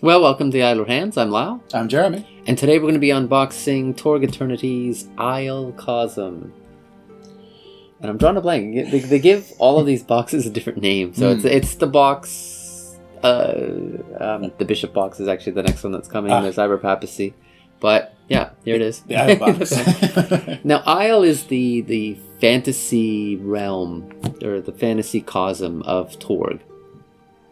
Well, welcome to the Idle Hands. I'm Lau. I'm Jeremy. And today we're going to be unboxing Torg Eternity's Aysle cosm. And I'm drawing a blank. They give all of these boxes a different name. So it's the box... the Bishop box is actually the next one that's coming. There's Cyber Papacy. But, yeah, here it is. The Aysle box. Now, Aysle is the fantasy realm, or the fantasy cosm of Torg.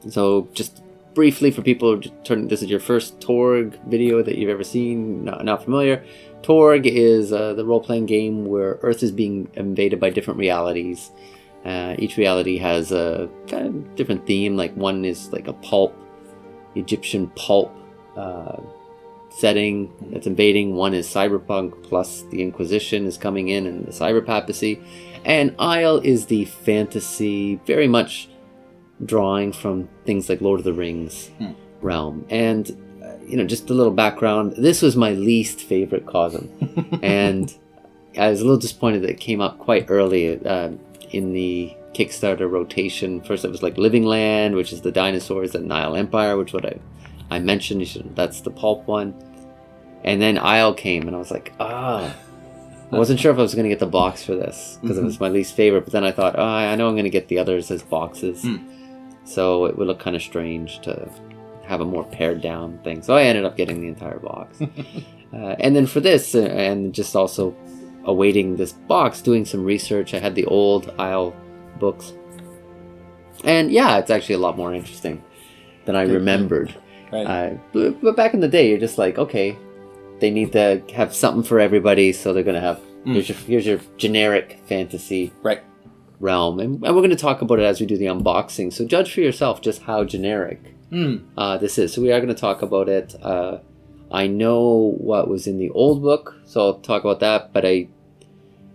So, just briefly for people, this is your first Torg video that you've ever seen, not familiar. Torg is the role-playing game where Earth is being invaded by different realities. Each reality has a kind of different theme. Like one is like a pulp, Egyptian pulp setting that's invading. One is cyberpunk, plus the Inquisition is coming in and the Cyber Papacy. And Aysle is the fantasy, very much drawing from things like Lord of the Rings realm. And just a little background, this was my least favorite cosm. And I was a little disappointed that it came up quite early in the Kickstarter rotation. First it was like Living Land, which is the dinosaurs, and Nile Empire, which I mentioned, that's the pulp one. And then Aysle came and I was like, I wasn't sure if I was going to get the box for this because it was my least favorite, but then I thought, I know I'm going to get the others as boxes. So it would look kind of strange to have a more pared down thing. So I ended up getting the entire box. And then for this, and just also awaiting this box, doing some research, I had the old Aysle books. And yeah, it's actually a lot more interesting than I remembered. Right. But back in the day, you're just like, okay, they need to have something for everybody, so they're going to have, here's your generic fantasy realm. And we're going to talk about it as we do the unboxing. So judge for yourself just how generic this is. So we are going to talk about it. I know what was in the old book, so I'll talk about that. But I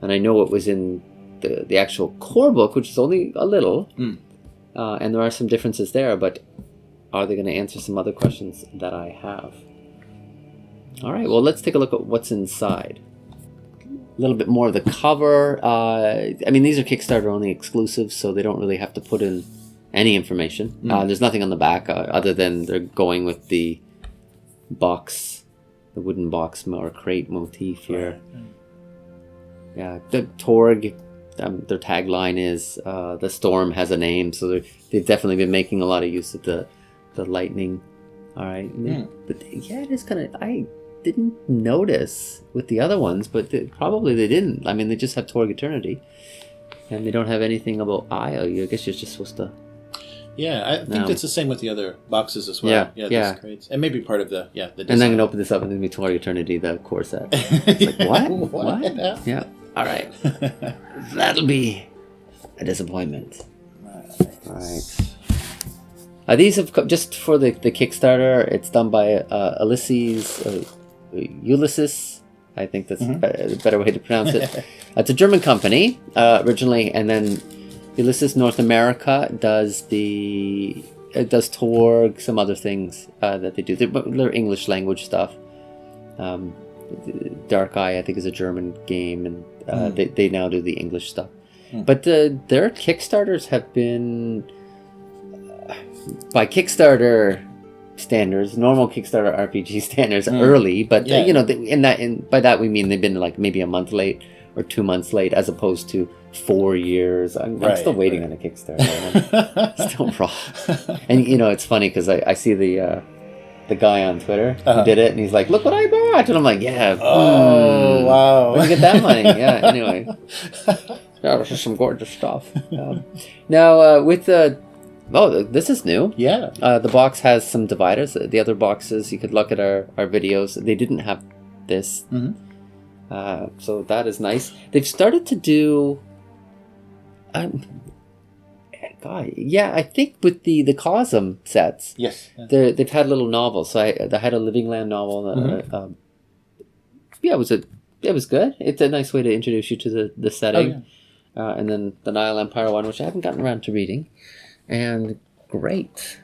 know what was in the actual core book, which is only a little. And there are some differences there, but are they going to answer some other questions that I have? All right, well, let's take a look at what's inside. A little bit more of the cover. These are Kickstarter only exclusives, so they don't really have to put in any information. There's nothing on the back other than they're going with the box, the wooden box or crate motif here. Yeah, the Torg, their tagline is the storm has a name, so they've definitely been making a lot of use of the lightning. All right, but yeah, it is kind of, I didn't notice with the other ones, but probably they didn't. I mean, they just have Torg Eternity, and they don't have anything about Aysle. I guess you're just supposed to. Yeah, I think it's the same with the other boxes as well. Yeah. Crates. And maybe part of the design. And I'm going to open this up and it's going to be Torg Eternity, the core set. It's like, what? Yeah. All right. That'll be a disappointment. All right. These have just for the Kickstarter. It's done by Ulisses. I think that's a better way to pronounce it. It's a German company originally, and then Ulisses North America does Torg, some other things that they do. They're English language stuff. Dark Eye, I think, is a German game, and they now do the English stuff. But their Kickstarters have been, by Kickstarter standards, normal Kickstarter RPG standards, early. But by that we mean they've been like maybe a month late or 2 months late, as opposed to 4 years. I'm still waiting on a Kickstarter. I'm still raw. And it's funny because I see the guy on Twitter who did it, and he's like, "Look what I bought," and I'm like, "Yeah, wow, where'd you get that money?" Yeah. Anyway, this is some gorgeous stuff. Now with the this is new. Yeah. The box has some dividers. The other boxes, you could look at our videos. They didn't have this. So that is nice. They've started to do. I think with the cosm sets. Yes. They've had little novels. So they had a Living Land novel. It was good. It's a nice way to introduce you to the setting. And then the Nile Empire one, which I haven't gotten around to reading. And great.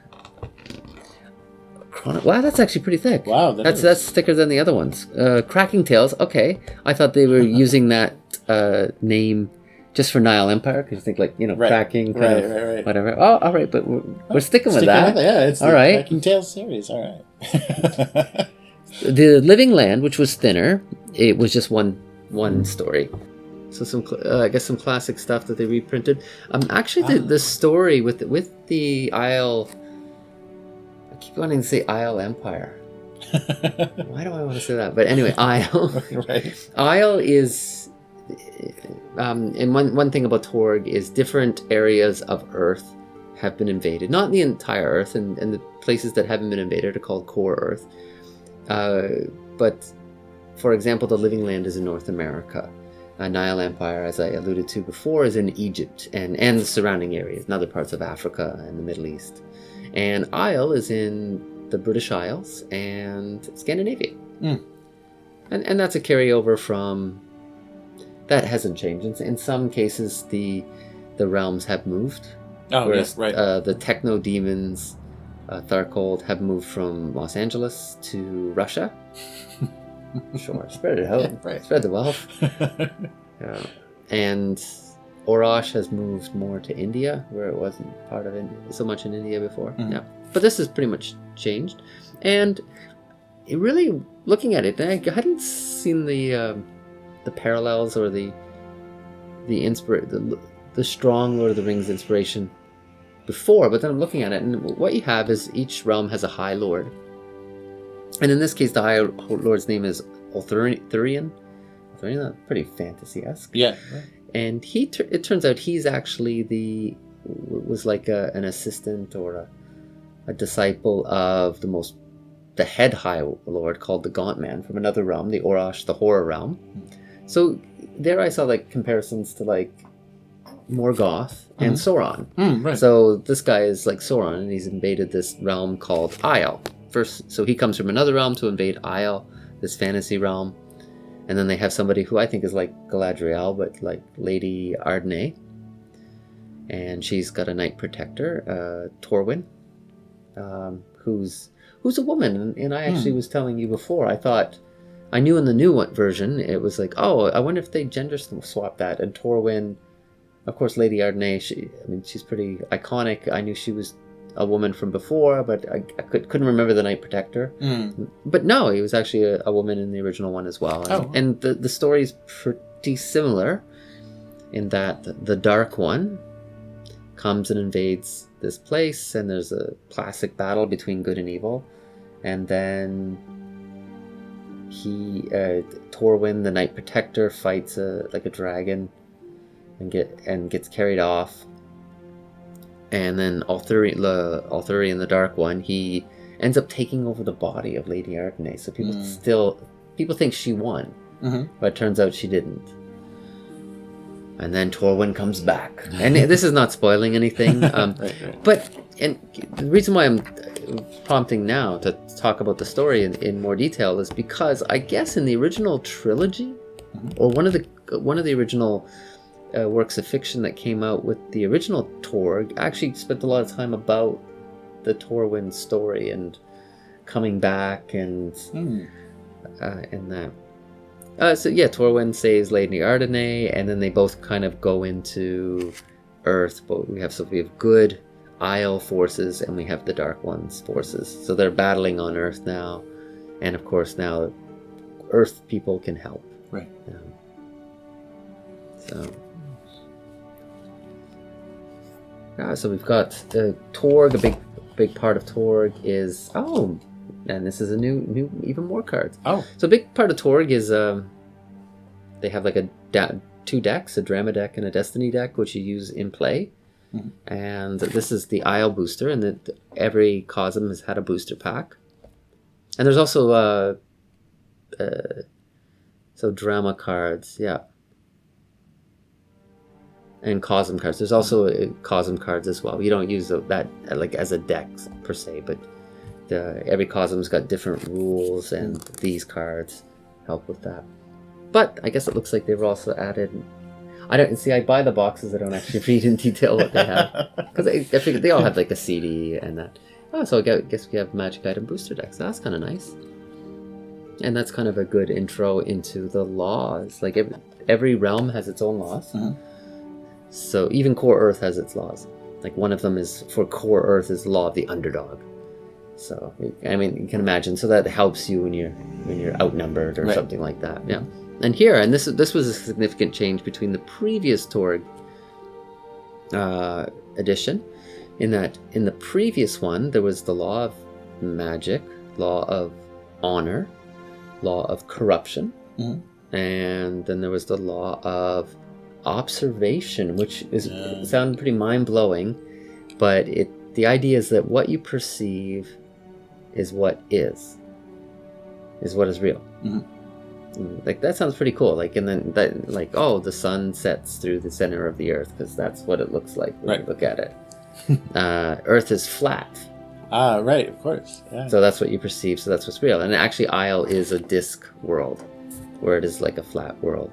Wow, that's actually pretty thick. Wow, that's thicker than the other ones. Cracking Tales. Okay, I thought they were using that name just for Nile Empire, because you think like, cracking, right. whatever. Oh, all right, but we're sticking with that. Yeah, it's all the right. Cracking Tales series. All right. The Living Land, which was thinner, it was just one story. So some classic stuff that they reprinted. Actually, the story with the Aysle. I keep wanting to say Aysle Empire. Why do I want to say that? But anyway, Aysle. Right. Aysle is, and one thing about Torg is different areas of Earth have been invaded. Not the entire Earth, and the places that haven't been invaded are called core Earth. But, for example, the Living Land is in North America. Nile Empire, as I alluded to before, is in Egypt and the surrounding areas, and other parts of Africa and the Middle East. And Aysle is in the British Isles and Scandinavia. And that's a carryover from... That hasn't changed. In some cases, the realms have moved. Whereas, right. The techno demons, Tharkold, have moved from Los Angeles to Russia. Sure, spread it out. Right. Spread the wealth. Yeah. And Orosh has moved more to India, where it wasn't part of India so much in India before. Yeah. But this has pretty much changed. And it really, looking at it, I hadn't seen the parallels or the strong Lord of the Rings inspiration before, but then I'm looking at it, and what you have is each realm has a High Lord. And in this case, the High Lord's name is Uthorion. Pretty fantasy-esque. Yeah. Right. And it turns out he's actually was like an assistant or a disciple of the head High Lord called the Gaunt Man from another realm, the Orosh, the horror realm. So there I saw like comparisons to like Morgoth and Sauron. Right. So this guy is like Sauron, and he's invaded this realm called Aysle. First, so he comes from another realm to invade Aysle, this fantasy realm. And then they have somebody who I think is like Galadriel, but like Lady Ardinay. And she's got a knight protector, Torwin, who's a woman. And I actually was telling you before, I knew in the new version, it was like, oh, I wonder if they gender swap that. And Torwin, of course, Lady Ardinay, she's pretty iconic. I knew she was a woman from before, but I couldn't remember the Knight Protector. But no, he was actually a woman in the original one as well. And the story is pretty similar in that the Dark One comes and invades this place, and there's a classic battle between good and evil. And then Torwin, the Knight Protector, fights a dragon and gets carried off. And then Uthorion, the Dark One, he ends up taking over the body of Lady Ardinay. So people think she won, but it turns out she didn't. And then Torwin comes back, and this is not spoiling anything. Right. But the reason why I'm prompting now to talk about the story in more detail is because I guess in the original trilogy, or one of the original works of fiction that came out with the original Torg, actually spent a lot of time about the Torwin story and coming back and that. Torwin saves Lady Ardinay, and then they both kind of go into Earth. But we have good Aysle forces, and we have the Dark One's forces. So they're battling on Earth now, and of course now Earth people can help. Right. So we've got Torg. A big part of Torg is and this is a new even more cards. So a big part of Torg is they have like two decks, a Drama deck and a Destiny deck, which you use in play. And this is the Aysle booster, and every cosm has had a booster pack. And there's also Drama cards, and cosm cards. There's also cosm cards as well. You don't use that like as a deck per se, but every cosm's got different rules, and these cards help with that. But I guess it looks like they've also added. I buy the boxes. I don't actually read in detail what they have, because I figure they all have like a CD and that. So I guess we have Magic Item booster decks. So that's kind of nice, and that's kind of a good intro into the laws. Like every realm has its own laws. So even Core Earth has its laws. Like one of them is for Core Earth is the law of the underdog. So I mean, you can imagine. So that helps you when you're outnumbered or something like that. Yeah. And here, and this was a significant change between the previous Torg edition, in that in the previous one there was the law of magic, law of honor, law of corruption, and then there was the law of observation, which is sound pretty mind-blowing, but the idea is that what you perceive is what is real. Like that sounds pretty cool. Like, and then that, like, oh, the sun sets through the center of the earth because that's what it looks like when you look at it. Earth is flat. Right, of course. Yeah. So that's what you perceive. So that's what's real. And actually, Aysle is a disk world, where it is like a flat world.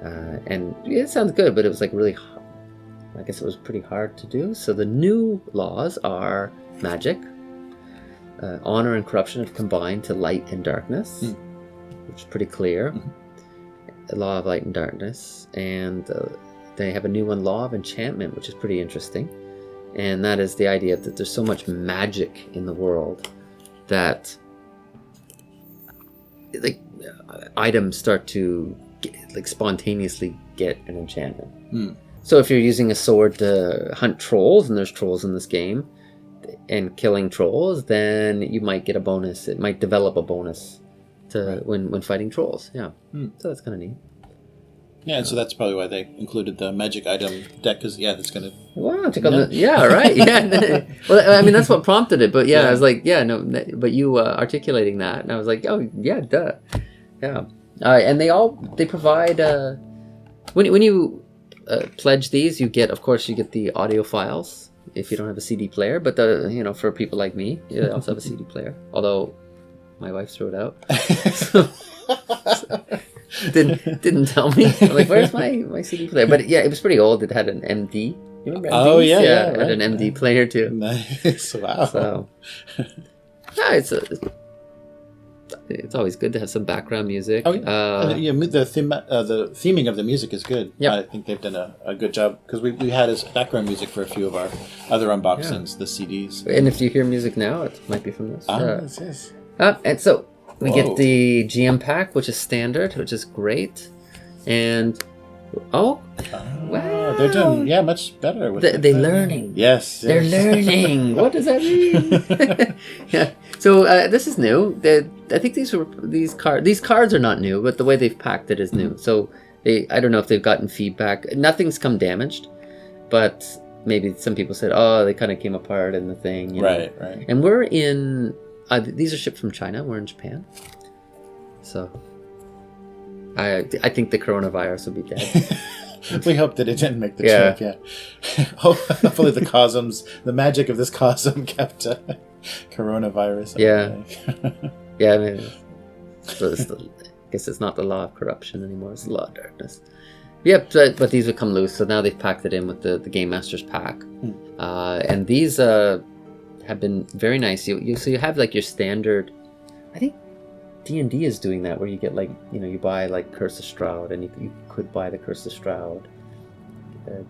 And it sounds good, but it was like really hard. I guess it was pretty hard to do. So the new laws are magic, honor and corruption have combined to light and darkness, which is pretty clear. The law of light and darkness. And they have a new one, law of enchantment, which is pretty interesting. And that is the idea that there's so much magic in the world that like items start to spontaneously get an enchantment. So if you're using a sword to hunt trolls, and there's trolls in this game, and killing trolls, then you might get a bonus. It might develop a bonus to when fighting trolls. Yeah. So that's kind of neat. Yeah, and so that's probably why they included the magic item deck, because that's going to... Wow, check on the... Yeah, right. Yeah. Well, I mean, that's what prompted it, but I was like, but you articulating that, and I was like, oh, yeah, duh. Yeah. And they provide... When you pledge these, you get the audio files if you don't have a CD player, but for people like me, you also have a CD player, although my wife threw it out. Didn't tell me. I'm like, where's my CD player? But yeah, it was pretty old. It had an MD. You remember MDs? Oh yeah, it had an MD player too. Nice. Wow. So it's always good to have some background music. Oh yeah. The theming of the music is good. Yeah, I think they've done a good job, because we had as background music for a few of our other unboxings, the CDs. And if you hear music now, it might be from this. Yes. And so we get the GM pack, which is standard, which is great. And wow, they're doing much better with they're learning. Yes, they're learning. What does that mean? Yeah. So this is new. I think these cards are not new, but the way they've packed it is new. So I don't know if they've gotten feedback. Nothing's come damaged, but maybe some people said, oh, they kind of came apart in the thing. Right. And we're in. These are shipped from China. We're in Japan, so I think the coronavirus will be dead. We hope that it didn't make the trip. Yeah. Hopefully the magic of this cosm kept coronavirus. Yeah. I mean, I guess it's not the law of corruption anymore. It's the law of darkness. Yep, but these would come loose. So now they've packed it in with the Game Master's pack, and these have been very nice. So you have like your standard. I think D&D is doing that, where you get you buy like Curse of Strahd, and you could buy the Curse of Strahd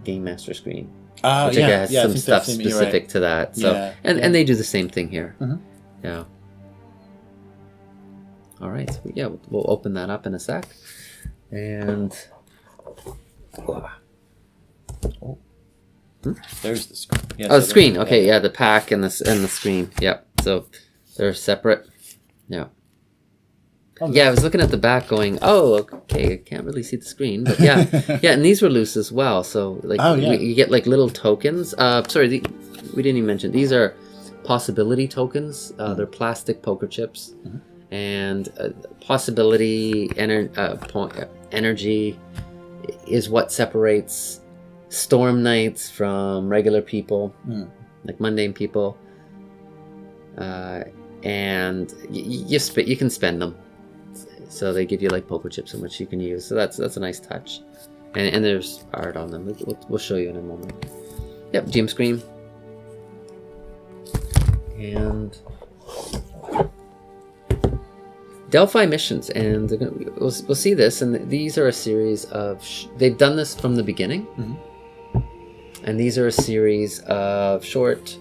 Game Master screen, which has some stuff specific to that. So and they do the same thing here. Yeah. All right. So we'll open that up in a sec, and. There's the screen. The screen. Okay, the pack and the screen. Yep. So they're separate. Yeah. I was looking at the back, going, "Oh, okay, I can't really see the screen." But and these were loose as well. So you get like little tokens. We didn't even mention these are possibility tokens. They're plastic poker chips, and possibility energy is what separates Storm Knights from regular people, like mundane people, and you can spend them. So they give you like poker chips in which you can use. So that's a nice touch, and there's art on them. We'll show you in a moment. Yep, GM screen, and Delphi missions, and we'll see this. And these are a series of they've done this from the beginning, And these are a series of short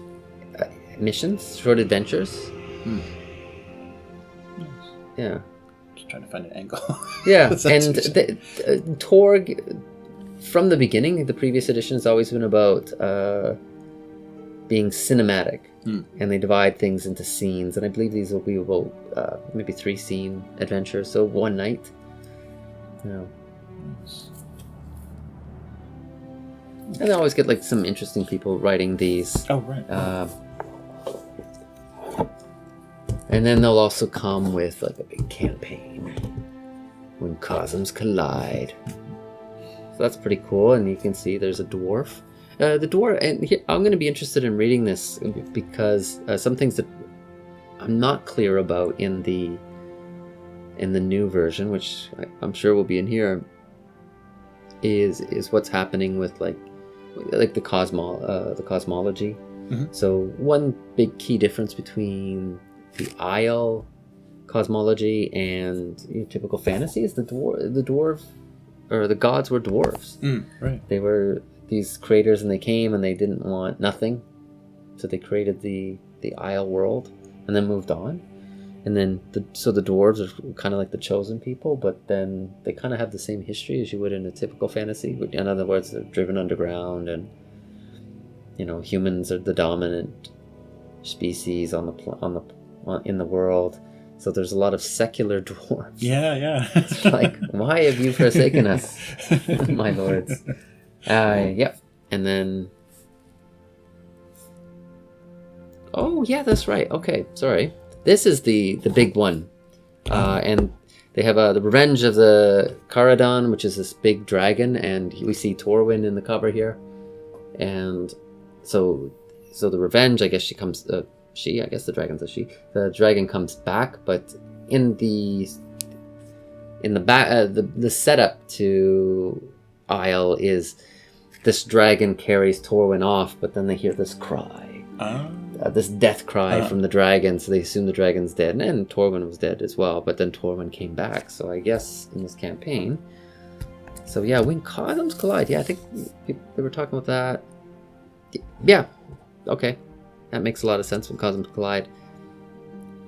missions, short adventures. Nice. Yeah. Just trying to find an angle. Yeah, and Torg, from the beginning, the previous edition has always been about being cinematic. And they divide things into scenes. And I believe these will be about maybe 3-scene adventures, so one night. Yeah. Nice. And I always get like some interesting people writing these. Oh, right. And then they'll also come with like a big campaign when cosms collide. So that's pretty cool. And you can see there's a dwarf. The dwarf, and here, I'm going to be interested in reading this because some things that I'm not clear about in the new version, which I'm sure will be in here, is what's happening with like the cosmology. So one big key difference between the Aysle cosmology and typical fantasy is the dwarf, or the gods were dwarves. Right. They were these creators, and they came and they didn't want nothing, so they created the Aysle world and then moved on. And then so the dwarves are kind of like the chosen people, but then they kind of have the same history as you would in a typical fantasy. In other words, they're driven underground, and humans are the dominant species in the world. So there's a lot of secular dwarves. Yeah. It's like, why have you forsaken us, my lords? Yep. And then, oh yeah, that's right. Okay, sorry. This is the big one, and they have the Revenge of the Caradon, which is this big dragon, and we see Torwin in the cover here. And so the Revenge, I guess she comes. I guess the dragon's a she. The dragon comes back, but in the back, the setup to Aysle is this dragon carries Torwin off, but then they hear this cry. This death cry from the dragon, so they assume the dragon's dead, and Torwin was dead as well, but then Torwin came back, so I guess in this campaign. So yeah, when cosms collide, I think they were talking about that. Yeah, okay, that makes a lot of sense. When cosms collide,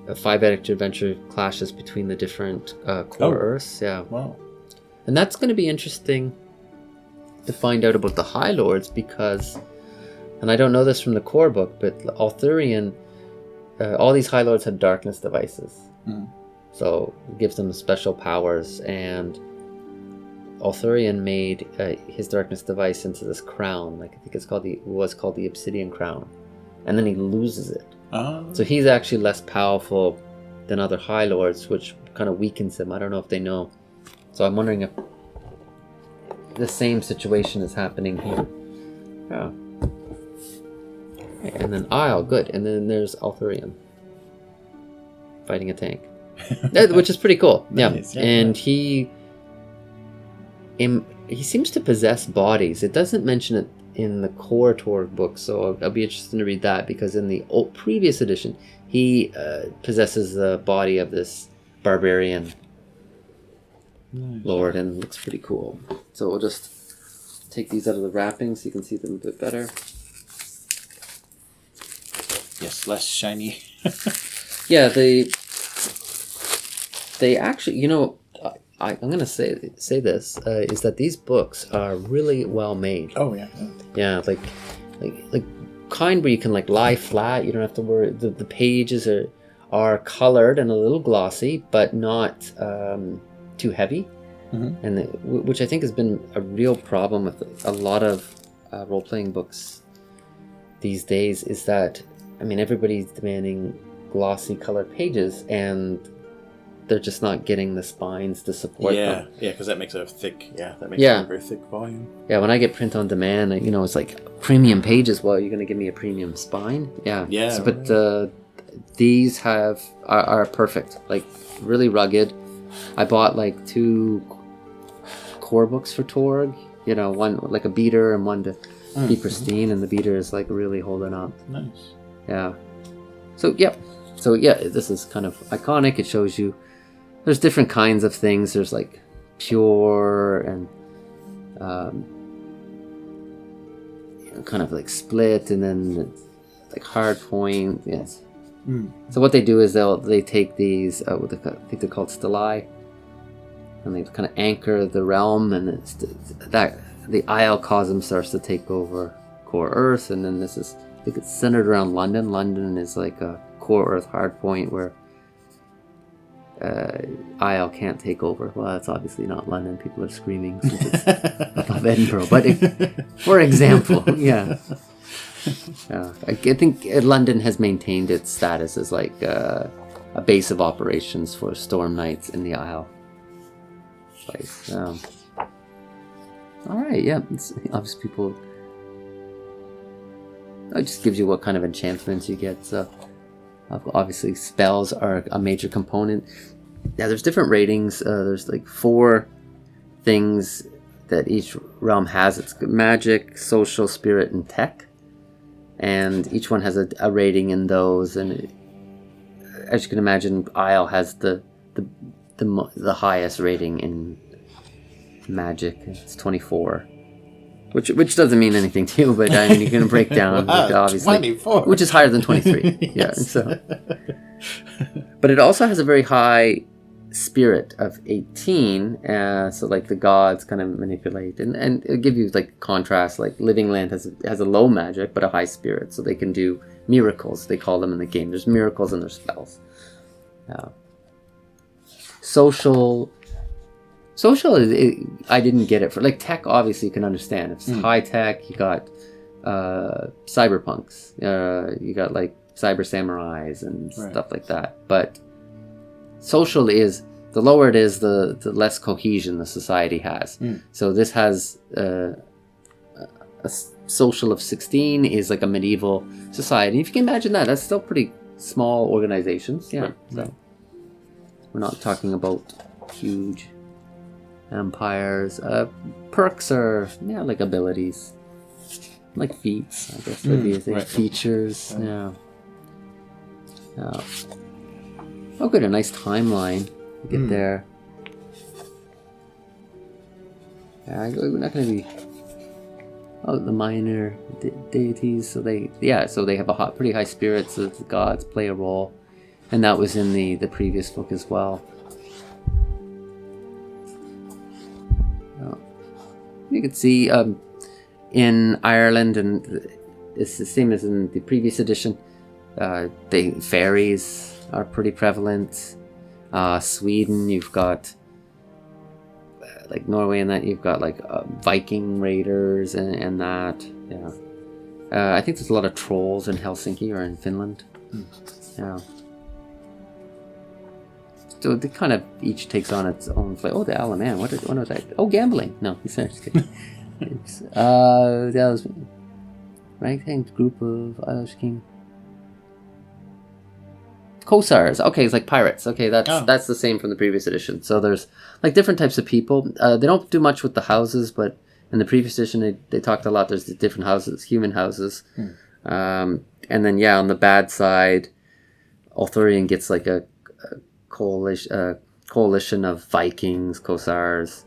a 5-edit adventure clashes between the different core Earths. Yeah, wow. And that's going to be interesting to find out about the High Lords, because, and I don't know this from the core book, but Uthorion, all these High Lords had darkness devices. So it gives them special powers, and Uthorion made his darkness device into this crown, like I think it was called the Obsidian Crown, and then he loses it. So he's actually less powerful than other High Lords, which kind of weakens him. I don't know if they know. So I'm wondering if the same situation is happening here. Yeah. And then Aysle, good. And then there's Uthorion fighting a tank, which is pretty cool. Nice. Yeah. And he seems to possess bodies. It doesn't mention it in the core Torg book, so I'll be interested to read that, because in the previous edition, he possesses the body of this barbarian lord, and looks pretty cool. So we'll just take these out of the wrapping so you can see them a bit better. Yes, less shiny. Yeah, they actually, I'm going to say this, is that these books are really well made. Oh, yeah. Yeah, like kind where you can lie flat, you don't have to worry. The pages are colored and a little glossy, but not too heavy. And which I think has been a real problem with a lot of role-playing books these days, is that, everybody's demanding glossy colored pages, and they're just not getting the spines to support them. Yeah, because that makes it thick. Yeah, that makes it a very thick volume. Yeah, when I get print on demand, it's like premium pages. Well, you're going to give me a premium spine? Yeah. Yeah. So, but these are perfect. Like, really rugged. I bought 2 core books for Torg. One like a beater and one to be pristine, and the beater is really holding up. Nice. Yeah. So this is kind of iconic. It shows you there's different kinds of things. There's pure and kind of like split, and then like hard point. Yes. So what they do is they take these I think they're called stelae, and they kind of anchor the realm, and the Aysle cosm starts to take over core Earth, and then I think it's centered around London. London is like a core Earth hard point where Aysle can't take over. Well, that's obviously not London. People are screaming since it's above Edinburgh. But for example, yeah. I think London has maintained its status as like a base of operations for Storm Knights in the Aysle place. All right, yeah. It's, obviously, people. It just gives you what kind of enchantments you get. So, obviously, spells are a major component. Yeah, there's different ratings. There's like 4 things that each realm has. It's magic, social, spirit, and tech. And each one has a rating in those. And as you can imagine, Aysle has the highest rating in magic. It's 24. Which doesn't mean anything to you, but I mean, you can break down, like, obviously, 24. Which is higher than 23. Yes. Yeah, so. But it also has a very high spirit of 18, so like the gods kind of manipulate, and it'll give you like contrast, like Living Land has a low magic, but a high spirit, so they can do miracles, they call them in the game. There's miracles and there's spells. Social, I didn't get it for like tech. Obviously, you can understand. It's high tech. You got cyberpunks. You got like cyber samurais and stuff like that. But social is the lower it is, the less cohesion the society has. So this has a social of 16 is like a medieval society. If you can imagine that, that's still pretty small organizations. Yeah. So we're not talking about huge empires. Perks are like abilities, like feats, I guess would be features. Yeah. Oh, good, a nice timeline. Get there. Yeah, we're not going to be. Oh, the minor deities. So they have a pretty high spirit. So the gods play a role, and that was in the previous book as well. You can see in Ireland, and it's the same as in the previous edition. The fairies are pretty prevalent. Sweden, you've got like Norway, and that you've got like Viking raiders and that. Yeah, I think there's a lot of trolls in Helsinki or in Finland. Yeah. So it kind of each takes on its own flavor. Oh, the Alaman. What was that? Oh, gambling. No, he's just kidding. That was right-hand group of Irish King. Corsairs. Okay, it's like pirates. Okay, that's the same from the previous edition. So there's like different types of people. They don't do much with the houses, but in the previous edition they talked a lot. There's the different houses, human houses. And then on the bad side, Uthorion gets like a coalition of Vikings, Corsairs.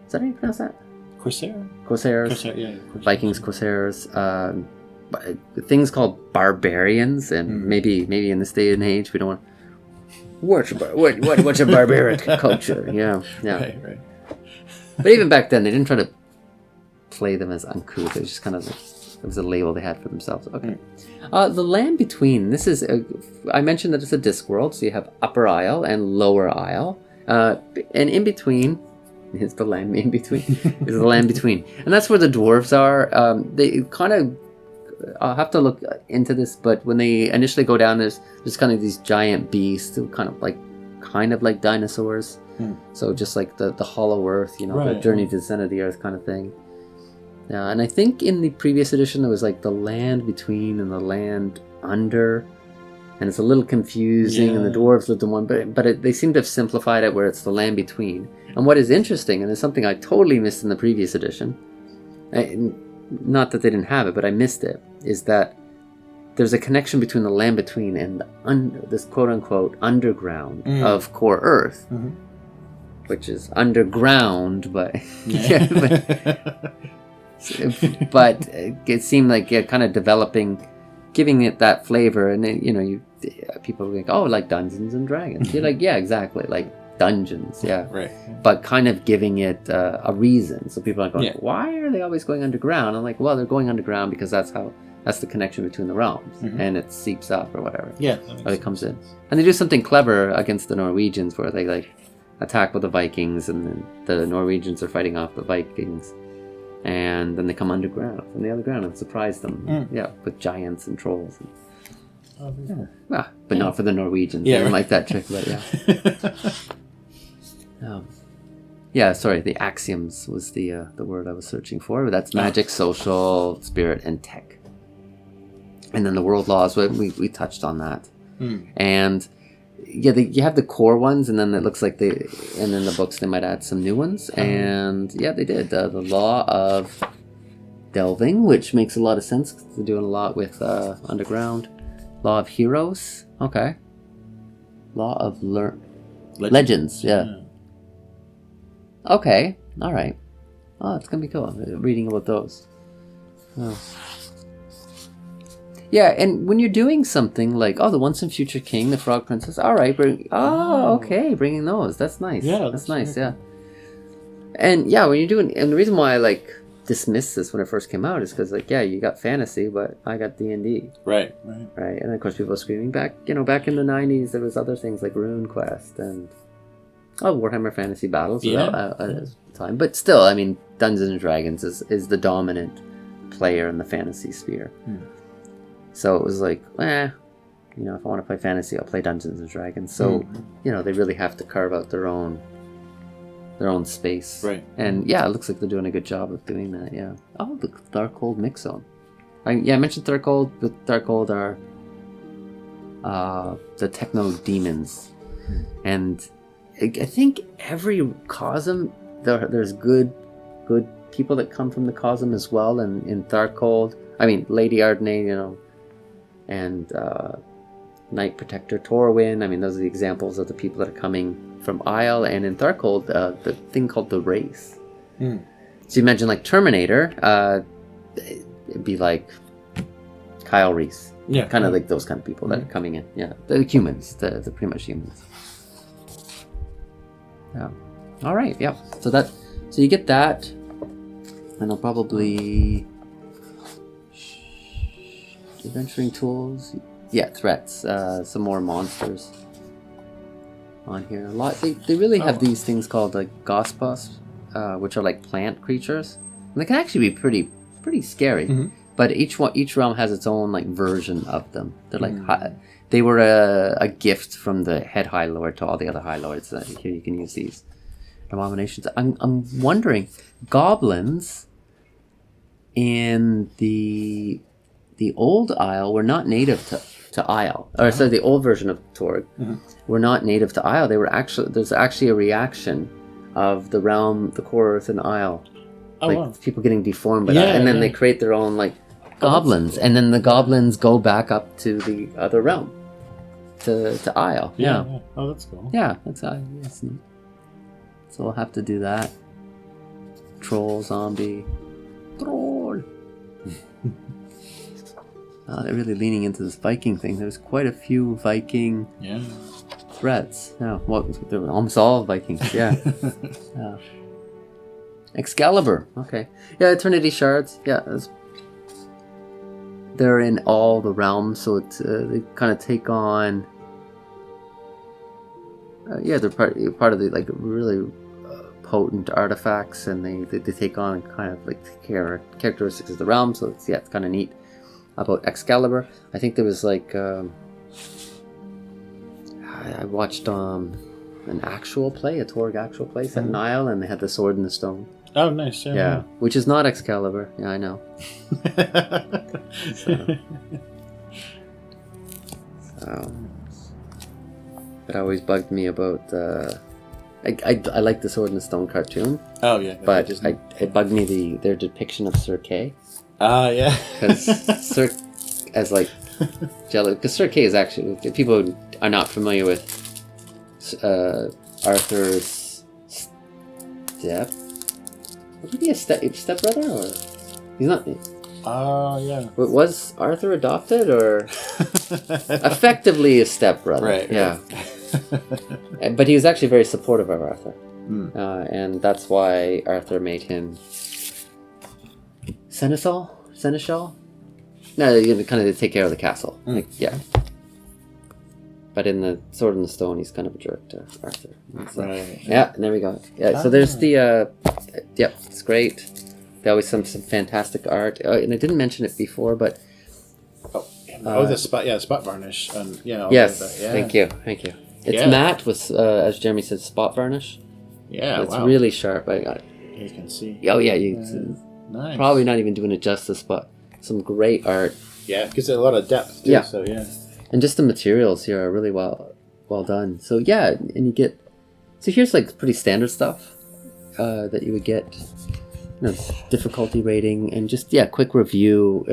Is that how you pronounce that? Corsairs. Yeah. Vikings, Corsairs. Things called barbarians, and maybe in this day and age we don't want. What's a barbaric culture? Yeah. Right. But even back then, they didn't try to play them as uncouth. It was just kind of it was a label they had for themselves. Okay. The land between. This is. I mentioned that it's a disc world, so you have Upper Aysle and Lower Aysle, and in between is the land in between. Is the land between, and that's where the dwarves are. They kind of. I'll have to look into this, but when they initially go down, there's kind of these giant beasts, kind of like dinosaurs. So just like the Hollow Earth, the Journey to the Center of the Earth kind of thing. And I think in the previous edition there was like the land between and the land under, and it's a little confusing. And the dwarves lived in one, but they seem to have simplified it where it's the land between. And what is interesting, and it's something I totally missed in the previous edition. Not that they didn't have it, but I missed it, is that there's a connection between the land between and this quote-unquote underground of core Earth, which is underground, but... But it seemed like kind of developing, giving it that flavor, and then, people were like, oh, like Dungeons and Dragons. You're like, yeah, exactly, like dungeons, yeah. Right. But kind of giving it a reason. So people are going, why are they always going underground? I'm like, well, they're going underground because that's the connection between the realms, and it seeps up or whatever. Yeah. Or it comes in. And they do something clever against the Norwegians where they like attack with the Vikings, and then the Norwegians are fighting off the Vikings. And then they come underground, from the underground, and surprise them. With giants and trolls. But not for the Norwegians. They didn't like that trick, but sorry, the axioms was the word I was searching for. But that's magic, social, spirit, and tech. And then the world laws, we touched on that. And you have the core ones, and then it looks like and in the books they might add some new ones. And they did the law of delving, which makes a lot of sense because they're doing a lot with underground. Law of heroes, okay. Law of legends, Okay, all right. Oh, it's gonna be cool. Reading about those. Oh. Yeah, and when you're doing something like, the Once and Future King, the Frog Princess, all right, okay, bringing those. That's nice. Yeah, that's nice, yeah. And when you're doing, and the reason why I dismissed this when it first came out is because you got fantasy, but I got D&D. Right. And of course people are screaming back in the 90s, there was other things like Rune Quest and Warhammer Fantasy Battles at the time. But still, I mean, Dungeons and Dragons is the dominant player in the fantasy sphere. So it was like, if I want to play fantasy, I'll play Dungeons and Dragons. So, they really have to carve out their own space. Right. And it looks like they're doing a good job of doing that, yeah. Oh, the Darkhold Mix Zone. I mentioned Darkhold. With Darkhold are the Techno Demons. And I think every cosm, there's good people that come from the cosm as well. And in Darkhold, I mean, Lady Ardinay, and Knight Protector Torwin. I mean, those are the examples of the people that are coming from Aysle. And in Darkhold, the thing called the Race. So you mentioned like Terminator, it'd be like Kyle Reese. Yeah. Kind of like those kind of people that are coming in. Yeah. The humans. They're pretty much humans. Yeah. All right. Yeah. So you get that. And I'll probably... Adventuring tools, threats, some more monsters on here. A lot. They really have these things called like Gospas, which are like plant creatures, and they can actually be pretty scary. But each realm has its own like version of them. They're like they were a gift from the head High Lord to all the other High Lords. Here you can use these abominations. I'm wondering, goblins in the old Aysle were not native to Aysle, or sorry, the old version of Torg were not native to Aysle. They were there's actually a reaction of the realm, the core Earth and Aysle, people getting deformed by that, and then they create their own like goblins, and then the goblins go back up to the other realm, to Aysle. Yeah. Oh, that's cool. Yeah, that's neat. So we'll have to do that. Troll, zombie, troll. They're really leaning into this Viking thing. There's quite a few Viking threats. Yeah, they're almost all Vikings. Yeah. Excalibur. Okay. Yeah, Eternity Shards. Yeah, they're in all the realms, so it's they kind of take on. They're part of the like really potent artifacts, and they take on kind of like characteristics of the realm. So it's kind of neat. About Excalibur, I think there was like I watched an actual play, a Torg actual play set in Aysle, and they had the Sword in the Stone. Oh, nice! Yeah, which is not Excalibur. Yeah, I know. That always bugged me about. I like the Sword in the Stone cartoon. Oh yeah, but it bugged me their depiction of Sir Kay. Yeah. Because Sir, as like, jealous. Because Sir Kay is actually, if people are not familiar with Arthur's step. Would he be a stepbrother or? He's not. Oh, yeah. Was Arthur adopted or effectively a stepbrother? Right. Yeah. But he was actually very supportive of Arthur. Mm. And that's why Arthur made him Seneschal? No, you're gonna kind of take care of the castle. Like, yeah. But in the Sword in the Stone, he's kind of a jerk to Arthur. So, Right. yeah, and there we go. Yeah, so there's the... yep, it's great. There's always some fantastic art. And I didn't mention it before, but... the spot varnish. Yes, that, yeah. thank you. It's matte with, as Jeremy said, spot varnish. Yeah, it's really sharp. You can see. Oh, yeah. Nice. Probably not even doing it justice, but some great art. Yeah, because there's a lot of depth, too. Yeah. So, yeah. And just the materials here are really well done. So, yeah, and you get... So here's, like, pretty standard stuff that you would get. Difficulty rating and just, quick review.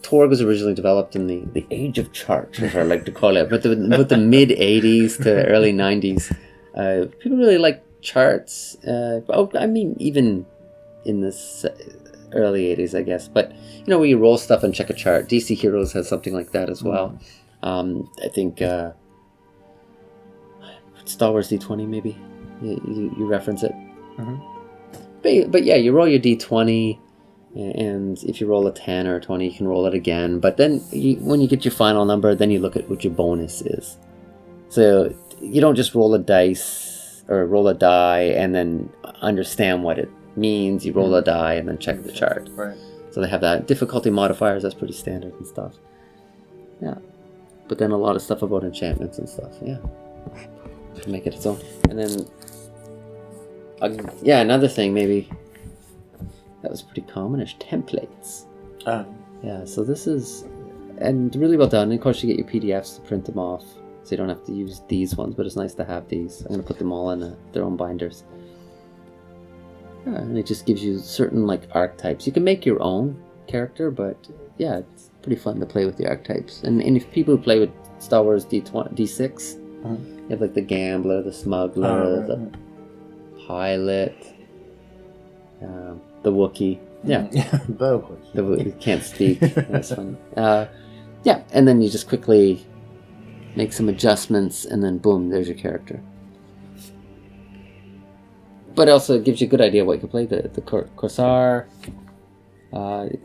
Torg was originally developed in the age of chart, as I like to call it, but the mid-'80s to early '90s. People really like charts. Even in this early '80s, I guess. But where you roll stuff and check a chart. DC Heroes has something like that as well. I think Star Wars D20 maybe. You reference it. Mm-hmm. But yeah, you roll your D20. And if you roll a 10 or a 20, you can roll it again. But then when you get your final number, then you look at what your bonus is. So you don't just roll a dice or roll a die and then understand what it means. You roll a die and then check the chart. Right. So they have that. Difficulty modifiers, that's pretty standard and stuff. Yeah. But then a lot of stuff about enchantments and stuff. Yeah. To make it its own. And then, another thing maybe... that was pretty common is templates. Yeah, so this is... And really well done. And of course, you get your PDFs to print them off. So you don't have to use these ones, but it's nice to have these. I'm going to put them all in their own binders. Yeah, and it just gives you certain, archetypes. You can make your own character, but, yeah, it's pretty fun to play with the archetypes. And if people who play with Star Wars D6, you have, the Gambler, the Smuggler, the Pilot... the Wookiee. Yeah. The Wookiee. Can't speak. That's funny. And then you just quickly make some adjustments, and then boom, there's your character. But also it gives you a good idea of what you can play. The Corsair.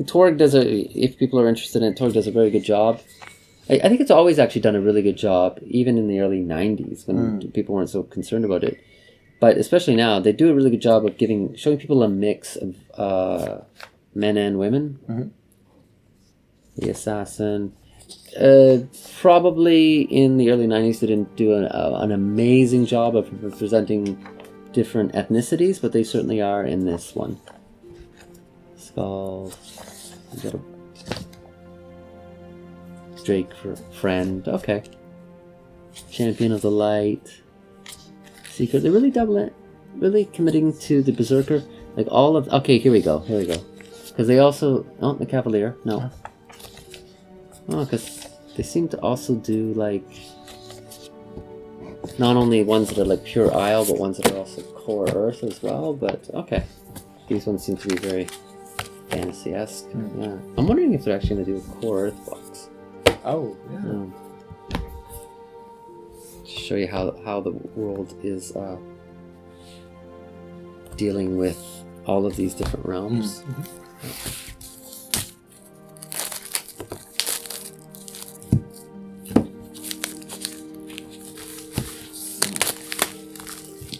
Torg does if people are interested in it, Torg does a very good job. I think it's always actually done a really good job, even in the early 90s when people weren't so concerned about it. But especially now, they do a really good job of showing people a mix of men and women. Mm-hmm. The Assassin. Probably in the early 90s, they didn't do an amazing job of representing different ethnicities, but they certainly are in this one. Skulls. You got a Drake for friend. Okay. Champion of the Light. Secret. They're really really committing to the Berserker. Okay, here we go. Because they also... Oh, the Cavalier. No. Oh, because they seem to also do, not only ones that are, pure Isle, but ones that are also core Earth as well. But, okay. These ones seem to be very fantasy-esque. Yeah. I'm wondering if they're actually going to do a core Earth box. Oh, yeah. Show you how the world is dealing with all of these different realms.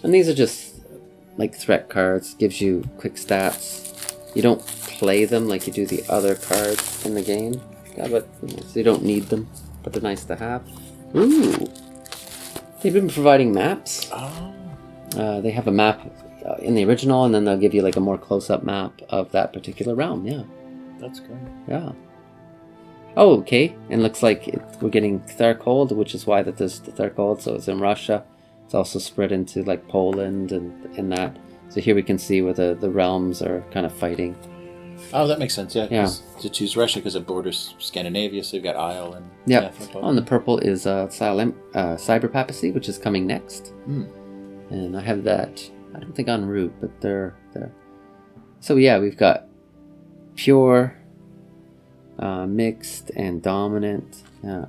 And these are just threat cards. Gives you quick stats. You don't play them like you do the other cards in the game. So you don't need them, but they're nice to have. Ooh. They've been providing maps. They have a map in the original, and then they'll give you a more close-up map of that particular realm. Yeah. That's great. Yeah. Oh, okay. And looks like we're getting Tharcold, which is why there's the Tharcold. So it's in Russia. It's also spread into Poland and that. So here we can see where the realms are kind of fighting. Oh, that makes sense. Yeah. To choose Russia because it borders Scandinavia, so you've got Isle and... Yep. And the purple is Cyber Papacy, which is coming next. And I have that, I don't think en route, but they're there. So yeah, we've got pure, mixed, and dominant. Yeah.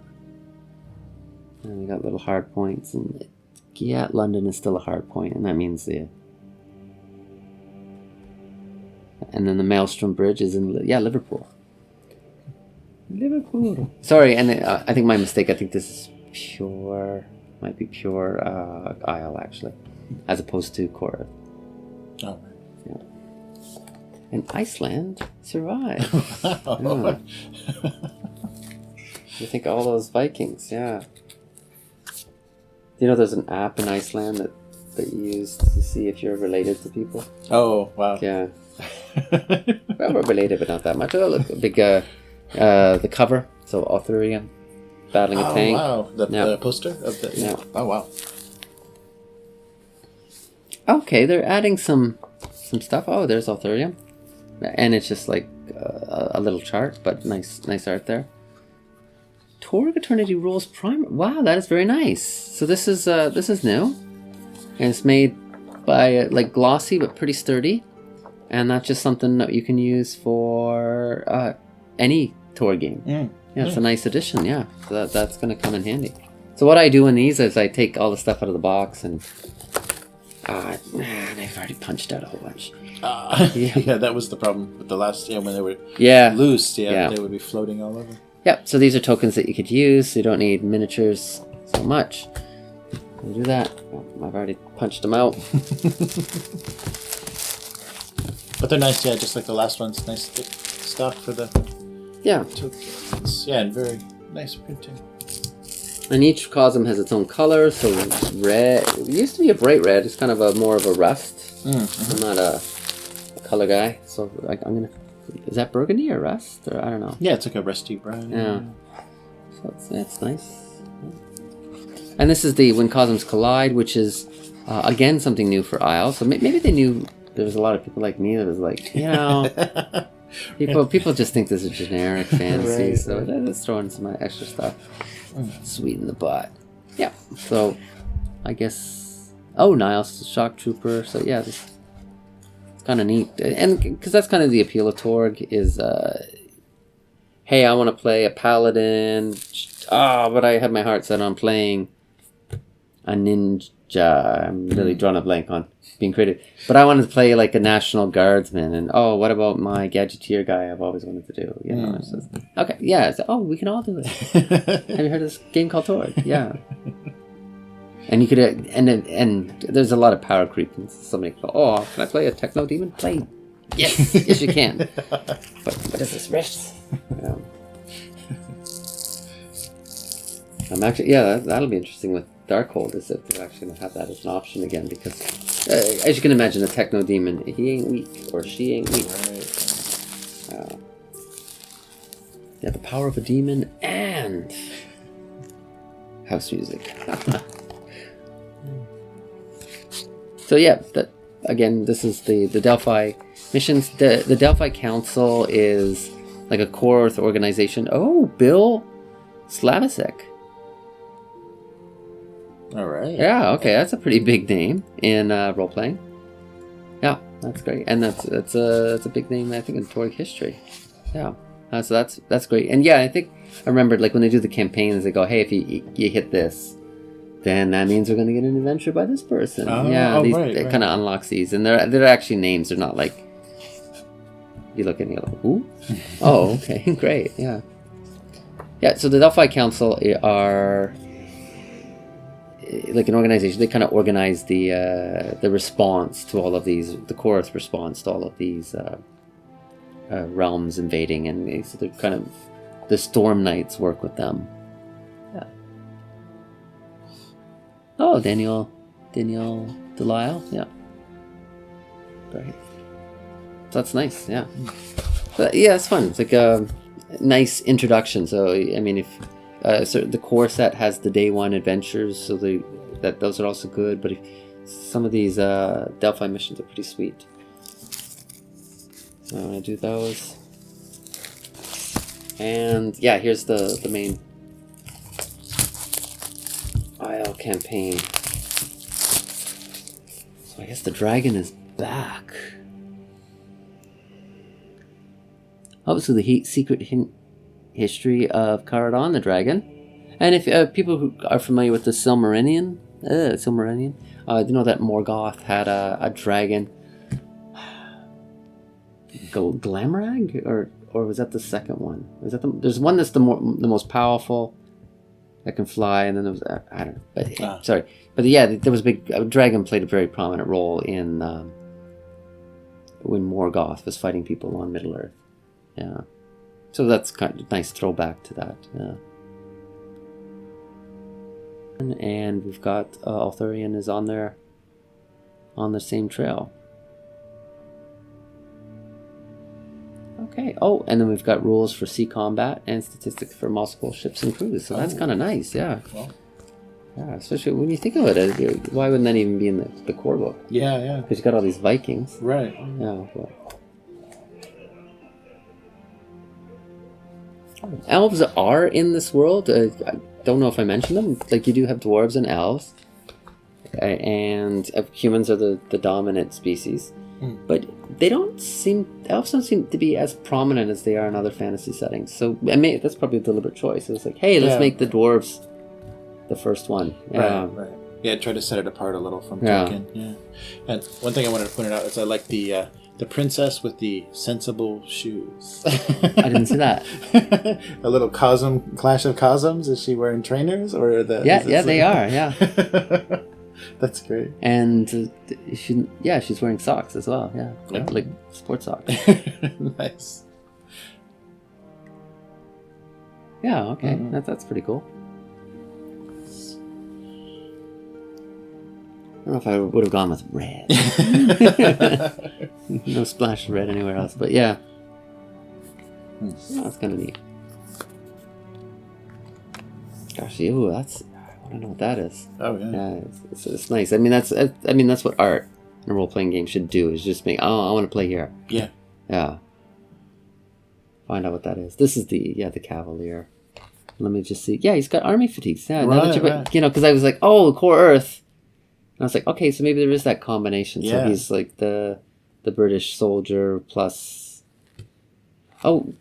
And we got little hard points, and yeah, London is still a hard point, and that means the. And then the Maelstrom Bridge is in Liverpool. Liverpool. Sorry, and I think my mistake. I think this is pure. Might be pure Aysle actually, as opposed to Cora. Oh. Yeah. And Iceland survived. Wow. Yeah. You think all those Vikings, yeah. You know, there's an app in Iceland that you use to see if you're related to people. Oh, wow. Yeah. Well, we're related, but not that much. Oh, look, big the cover. So Uthorion battling a tank. Oh, wow. The poster of the. Yeah. Oh, wow. Okay, they're adding some stuff. Oh, there's Uthorion, and it's just like a little chart, but nice art there. Torg Eternity rules primer. Wow, that is very nice. So this is new, and it's made by like glossy but pretty sturdy, and that's just something that you can use for any Torg game. Yeah, it's a nice addition. Yeah, so that's going to come in handy. So what I do in these is I take all the stuff out of the box and. They've already punched out a whole bunch. Yeah, that was the problem with the last. Yeah, when they were loose. Yeah, they would be floating all over. Yep. So these are tokens that you could use. So you don't need miniatures so much. You do that. Well, I've already punched them out. But they're nice. Yeah, just like the last ones. Nice thick stock for the tokens. Yeah, and very nice printing. And each cosm has its own color. So red. It used to be a bright red. It's kind of more of a rust. I'm not a color guy, so I'm gonna. Is that burgundy or rust? Or I don't know. Yeah, it's like a rusty brown. Yeah. So it's nice. And this is the When Cosms Collide, which is again something new for Aysle. So maybe they knew there was a lot of people like me that was like, you know, people just think this is generic fantasy, so let's throw in some extra stuff. Sweeten the pot. Yeah. So, I guess. Oh, Niles Shock Trooper. So yeah, it's kind of neat, and because that's kind of the appeal of Torg is, hey, I want to play a paladin. But I had my heart set on playing a ninja. I'm really drawing a blank on being creative, but I wanted to play like a National Guardsman, and what about my gadgeteer guy I've always wanted to do? You know, it's just, okay, yeah. So, we can all do it. Have you heard of this game called Torg? Yeah. And you could, and there's a lot of power creep, and somebody go, can I play a techno demon? Play, yes, you can. But what is this wrist? I'm actually, that'll be interesting with Darkhold, is that they're actually going to have that as an option again, because as you can imagine, a techno demon, he ain't weak, or she ain't weak. Right. The power of a demon and house music. So that again, this is the Delphi missions. The Delphi Council is like a core organization. Oh, Bill Slavisek. All right. Yeah. Okay, that's a pretty big name in role playing. Yeah, that's great, and that's a big name I think in Torg history. Yeah. So that's great, and I think I remembered like when they do the campaigns, they go, hey, if you hit this, then that means we're going to get an adventure by this person. It kind of unlocks these, and they're actually names. They're not like you look and you're like, ooh, oh, okay, great, yeah. So the Delphi Council are like an organization. They kind of organize the response to all of these, the chorus response to all of these realms invading, and so they're kind of the Storm Knights work with them. Yeah. Oh, Daniel Delisle, yeah. Right. So that's nice, yeah. But it's fun. It's like a nice introduction. So I mean, if so the core set has the day one adventures, so those are also good. But some of these Delphi missions are pretty sweet. So I'm gonna do those. And here's the main Aysle campaign. So I guess the dragon is back. obviously the secret history of Caradon the dragon. And if people who are familiar with the Silmarillion, you know that Morgoth had a dragon, Glamrag, or was that the second one? Was that there's one that's the most powerful that can fly, and then there was I don't know, but sorry, but yeah, there was a dragon played a very prominent role in when Morgoth was fighting people on Middle Earth. Yeah, so that's kind of a nice throwback to that. Yeah. And we've got Uthorion is on the same trail. Okay. Oh, and then we've got rules for sea combat and statistics for multiple ships and crews. So that's kind of nice. Yeah. Well, yeah. Especially when you think of it, why wouldn't that even be in the core book? Yeah, yeah. Because you got all these Vikings. Right. Yeah. Well. Elves are in this world. I don't know if I mentioned them. Like, you do have dwarves and elves, and humans are the dominant species. But elves don't seem to be as prominent as they are in other fantasy settings. So that's probably a deliberate choice. It's like, hey, let's make the dwarves the first one. Right. Yeah, try to set it apart a little from Tolkien. Yeah. And one thing I wanted to point out is I like the princess with the sensible shoes. I didn't see that. A little clash of cosms. Is she wearing trainers or the? Yeah, they are. Yeah. That's great. And she's wearing socks as well. Yeah, like sports socks. Nice. Yeah. Okay. Mm-hmm. That's pretty cool. I don't know if I would have gone with red. No splash of red anywhere else, but yeah. That's kind of neat. Gosh, I don't know what that is. Oh yeah. Yeah, it's nice. I mean, that's what art in a role-playing game should do. Is just make. Oh, I want to play here. Yeah. Yeah. Find out what that is. This is the Cavalier. Let me just see. Yeah, he's got army fatigues. Yeah, right. Because I was like, oh, Core Earth. And I was like, okay, so maybe there is that combination. Yeah. So he's like the British soldier plus. Oh.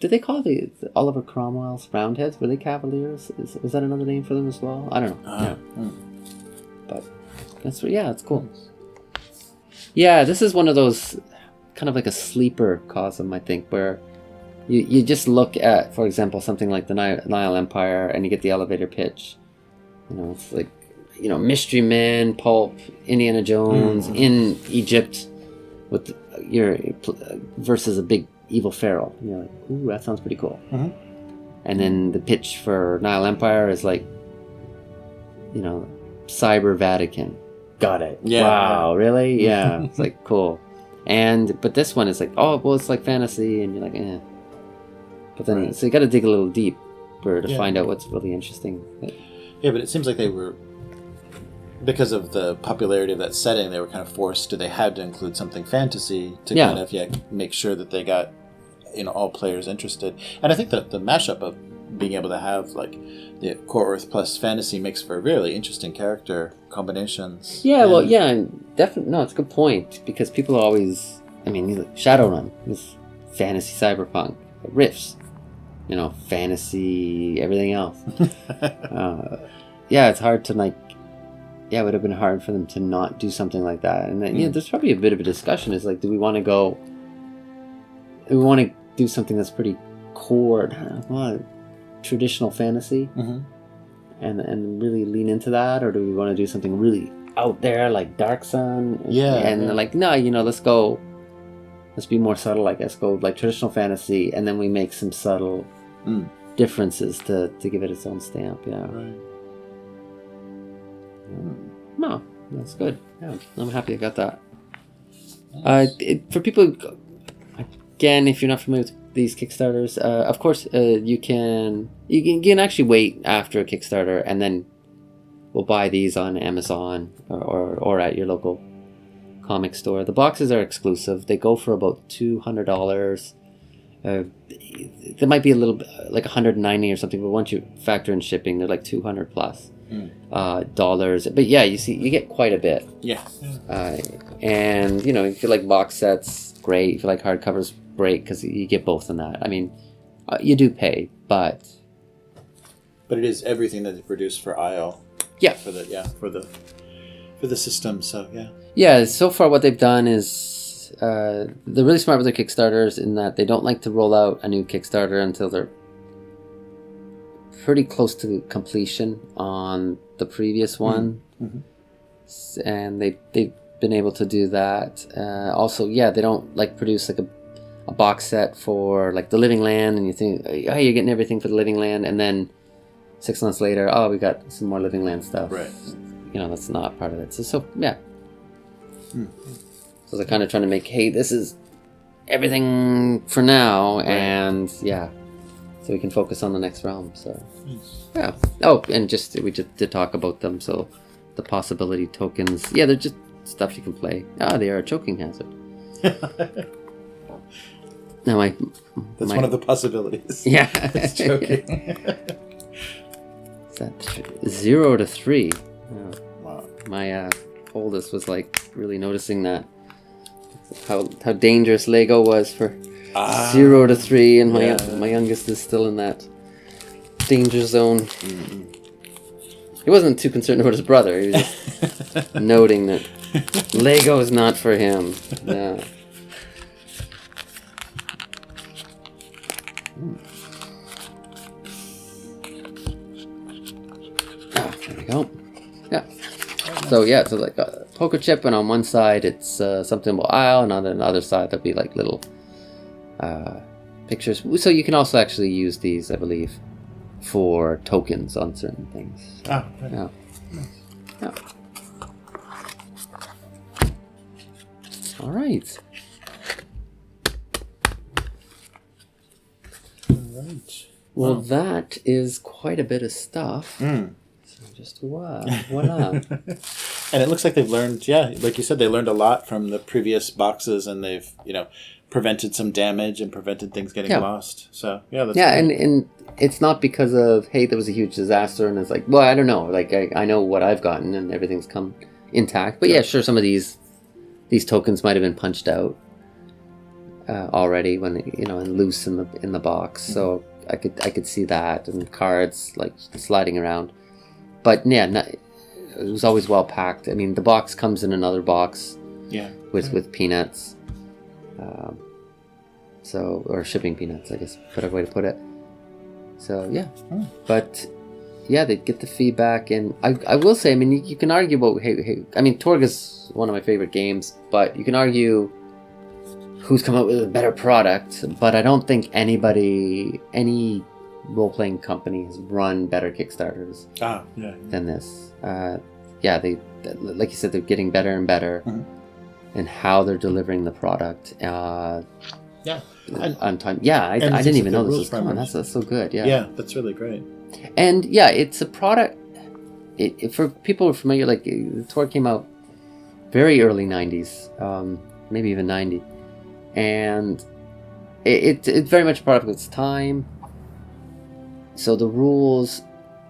Did they call the Oliver Cromwell's Roundheads? Were they Cavaliers? Was that another name for them as well? I don't know. But that's it's cool. Yeah, this is one of those kind of like a sleeper cosm, I think, where you just look at, for example, something like the Nile Empire, and you get the elevator pitch. It's like Mystery Men, Pulp, Indiana Jones in Egypt with versus a big evil pharaoh. You're like, ooh, that sounds pretty cool. Mm-hmm. And then the pitch for Nile Empire is like, Cyber Vatican. Got it. Yeah. Wow, really? Yeah. It's like, cool. But this one is like, oh, well, it's like fantasy, and you're like, eh. But then, so you got to dig a little deeper to find out what's really interesting. Yeah, but it seems like they were, because of the popularity of that setting, they were kind of forced they had to include something fantasy to kind of make sure that they got all players interested. And I think that the mashup of being able to have like the Core Earth plus fantasy makes for really interesting character combinations. Yeah, and definitely it's a good point, because people are always, Shadowrun is fantasy cyberpunk, riffs, fantasy everything else. It's hard to it would have been hard for them to not do something like that. And then, there's probably a bit of a discussion is like, do we want to do something that's pretty core, traditional fantasy, and really lean into that, or do we want to do something really out there like Dark Sun? Let's be more subtle, I guess, go like traditional fantasy, and then we make some subtle differences to give it its own stamp. Yeah. Right. No, that's good. Yeah, I'm happy I got that. Nice. For people, again, if you're not familiar with these Kickstarters, of course, you can actually wait after a Kickstarter, and then we'll buy these on Amazon or at your local comic store. The boxes are exclusive. They go for about $200. They might be a little bit like $190 or something, but once you factor in shipping, they're like $200 plus dollars. But yeah, you get quite a bit. Yeah. And if you like box sets, great. If you like hardcovers, great because you get both in that. I mean, you do pay, but it is everything that they produce for Aysle. Yeah. For the system. So yeah. Yeah. So far, what they've done is they're really smart with their Kickstarters in that they don't like to roll out a new Kickstarter until they're pretty close to completion on the previous one, and they've been able to do that. Also, yeah, they don't like produce like a box set for like the Living Land, and you think, oh, you're getting everything for the Living Land, and then 6 months later, oh, we got some more Living Land stuff. Right. You know, that's not part of it. So yeah. So they're kind of trying to make, hey, this is everything for now, and yeah, so we can focus on the next realm. So yeah. Oh, and we just did talk about them. So the possibility tokens, yeah, they're just stuff you can play. They are a choking hazard. Now that's one of the possibilities. Yeah. It's choking. Is that 0 to 3? Oh. Wow. My oldest was like really noticing that how dangerous Lego was for 0 to 3, and my youngest is still in that danger zone. He wasn't too concerned about his brother. He was just noting that Lego is not for him. Yeah. There we go. Yeah. So like a poker chip, and on one side it's something about Aysle, and on the other side there'll be like little pictures. So you can also actually use these, I believe, for tokens on certain things. Right. Yeah. Yeah. All right. Well, that is quite a bit of stuff. So just voila. And it looks like they've learned, like you said, they learned a lot from the previous boxes, and they've, prevented some damage and prevented things getting lost. So, that's great. and it's not because of, hey, there was a huge disaster, and it's like, well, I don't know. Like, I know what I've gotten, and everything's come intact. But sure, some of these tokens might have been punched out already when, and loose in the box. So I could see that, and cards like sliding around. But it was always well packed. I mean, the box comes in another box. Yeah. With peanuts. Or shipping peanuts, I guess, better way to put it. So but they get the feedback, and I will say, I mean, you can argue about I mean, Torg is one of my favorite games, but you can argue who's come up with a better product. But I don't think any role-playing company has run better Kickstarters than this. They, like you said, they're getting better and better in how they're delivering the product. On time. I didn't even know this was coming. That's so good. Yeah, that's really great. And it's a product. For people who are familiar, like Torg came out very early 90s, maybe even 90, and it's very much a product of its time. So the rules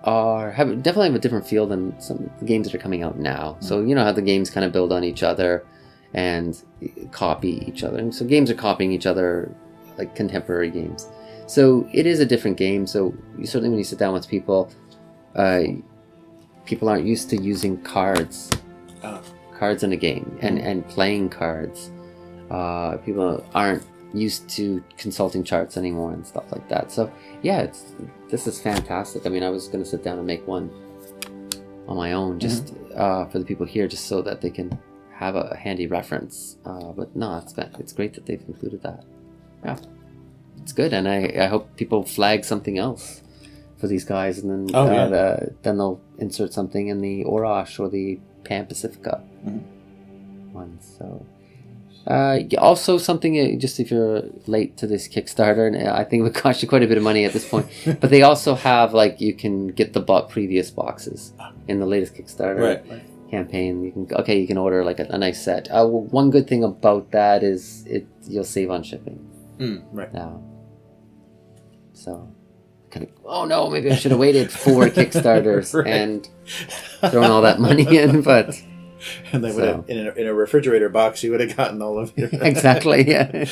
definitely have a different feel than some of the games that are coming out now. So how the games kind of build on each other and copy each other, and so games are copying each other like contemporary games. So it is a different game. So certainly when you sit down with people aren't used to using cards in a game and playing cards. People aren't used to consulting charts anymore and stuff like that. So this is fantastic. I mean, I was going to sit down and make one on my own just for the people here, just so that they can have a handy reference. But no, it's great that they've included that. Yeah, it's good, and I hope people flag something else for these guys, and then then they'll insert something in the Orosh or the Pan Pacifica ones. So. Also something, just if you're late to this Kickstarter, and I think it would cost you quite a bit of money at this point, but they also have, like, you can get the previous boxes in the latest Kickstarter campaign. You can order like a nice set. One good thing about that is you'll save on shipping. Now. So kind of, oh no, maybe I should have waited 4 Kickstarters and thrown all that money in, but And they would have in a refrigerator box. You would have gotten all of your exactly. Yeah.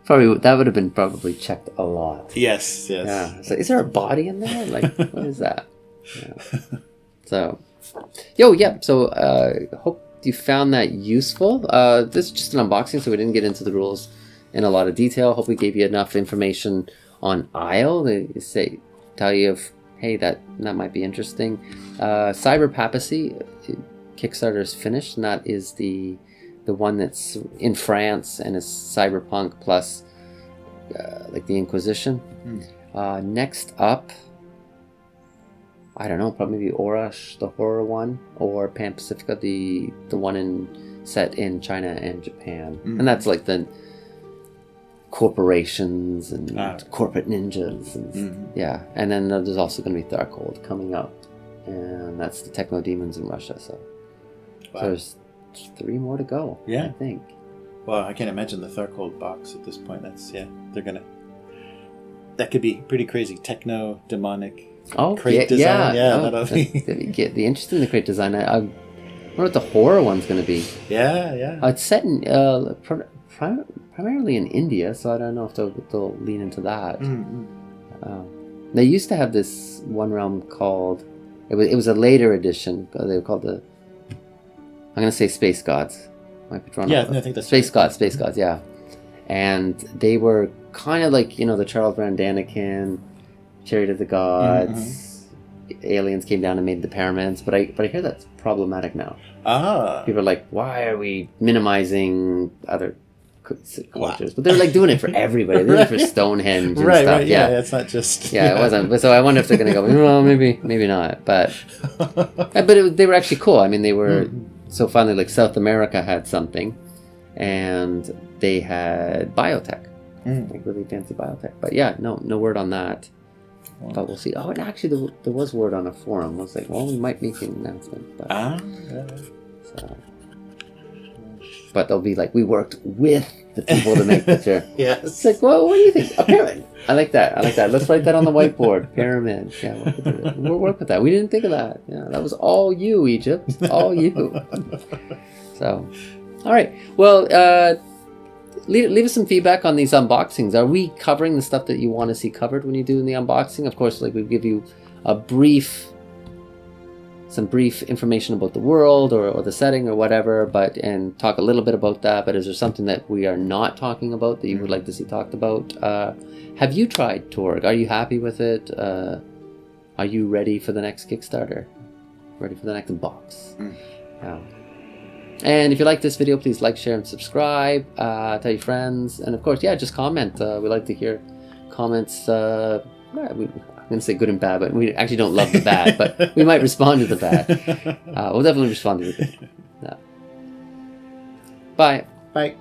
Probably that would have been checked a lot. Yes. Yeah. So, is there a body in there? Like, what is that? Yeah. So, So, hope you found that useful. This is just an unboxing, so we didn't get into the rules in a lot of detail. Hope we gave you enough information on Aysle to tell you hey, that might be interesting. Cyber Papacy Kickstarter is finished, and that is the one that's in France and is cyberpunk plus like the Inquisition. Next up, I don't know, probably maybe Orash, the horror one, or Pan Pacifica, the one set in China and Japan. And that's like the corporations and corporate ninjas. And, and then there's also going to be Thargold coming up. And that's the Techno Demons in Russia. So, so there's 3 more to go, I think. Well, I can't imagine the Thargold box at this point. That could be pretty crazy. Techno, demonic. Crate design. That'll be interesting, the crate design. I wonder what the horror one's going to be. It's set in primarily in India, so I don't know if they'll lean into that. They used to have this one realm called it was a later edition. They were called I'm going to say Space Gods. Might be drawn I think that's Space Gods. Space Gods, yeah. And they were kind of like the Charles Van Daniken, Chariot of the Gods. Aliens came down and made the pyramids, but I hear that's problematic now. People are like, why are we minimizing other cultures? But they're like doing it for everybody. They're doing it for Stonehenge and stuff. Right. Yeah, it's not just it wasn't. But so I wonder if they're going to go. Well, maybe not. But they were actually cool. I mean, they were so finally like South America had something, and they had biotech, like really fancy biotech. But no word on that. But we'll see. Oh, and actually, there was word on a forum. I was like, well, we might make an announcement. But, but they'll be like, we worked with the people to make the chair. Yes. It's like, well, what do you think? A pyramid. I like that. Let's write that on the whiteboard. Pyramid. Yeah, we'll work with that. We didn't think of that. Yeah, that was all you, Egypt. All you. So, all right. Well, leave us some feedback on these unboxings. Are we covering the stuff that you want to see covered when you do in the unboxing? Of course, like we give you some brief information about the world or the setting or whatever, and talk a little bit about that. But is there something that we are not talking about that you would like to see talked about? Have you tried Torg? Are you happy with it? Are you ready for the next Kickstarter? Ready for the next box? And if you like this video, please like, share, and subscribe. Tell your friends. And of course, just comment. We like to hear comments. I'm going to say good and bad, but we actually don't love the bad, but we might respond to the bad. We'll definitely respond to the good. Bye. Bye.